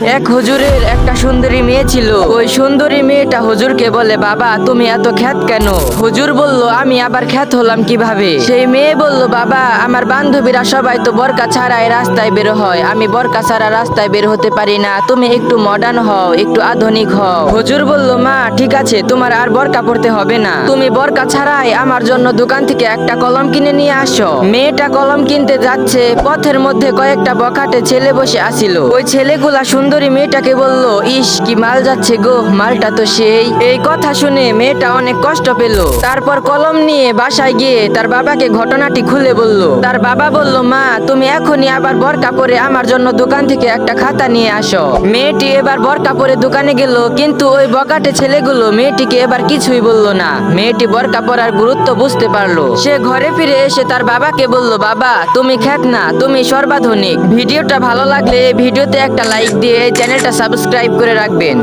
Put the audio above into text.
এক হুজুরের একটা সুন্দরী মেয়ে ছিল। ওই সুন্দরী মেয়েটা হুজুরকে বলে, বাবা তুমি এত খ্যাত কেন? হুজুর বলল, আমি আবার খ্যাত হলাম কিভাবে? সেই মেয়ে বলল, বাবা আমার বান্ধবীরা সবাই তো বরকা ছাড়াই রাস্তায় বের হয়, আমি বরকা ছাড়া রাস্তায় বের হতে পারি না, তুমি একটু মডার্ন হও, একটু আধুনিক হও। হুজুর বলল, মা ঠিক আছে, তোমার আর বরকা পড়তে হবে না, তুমি বরকা ছাড়াই আমার জন্য দোকান থেকে একটা কলম কিনে নিয়ে আসো। মেয়েটা কলম কিনতে যাচ্ছে, পথের মধ্যে কয়েকটা বখাটে ছেলে বসে আসিল। ওই ছেলেগুলা সুন্দরী মেয়েটাকে বলল, ইস কি মাল যাচ্ছে গো, মালটা তো সেই। এই কথা শুনে মেয়েটা অনেক কষ্ট পেল। তারপর কলম নিয়ে বাসায় গিয়ে তার বাবাকে ঘটনাটি খুলে বলল। তার বাবা বলল, মা তুমি এখনই আবার বরকা পরে আমার জন্য দোকান থেকে একটা খাতা নিয়ে আসো। মেয়েটি এবার বরকা পরে দোকানে গেল, কিন্তু ওই বখাটে ছেলেগুলো মেয়েটিকে এবার কিছুই বলল না। মেয়েটি বরকা পরার গুরুত্ব বুঝতে পারলো। সে ঘরে ফিরে এসে তার বাবাকে বলল, বাবা তুমি খ্যাত না, তুমি সর্বাধুনিক। ভিডিওটা ভালো লাগলে এই ভিডিওতে একটা লাইক দিয়ে এই চ্যানেলটা সাবস্ক্রাইব করে রাখবেন।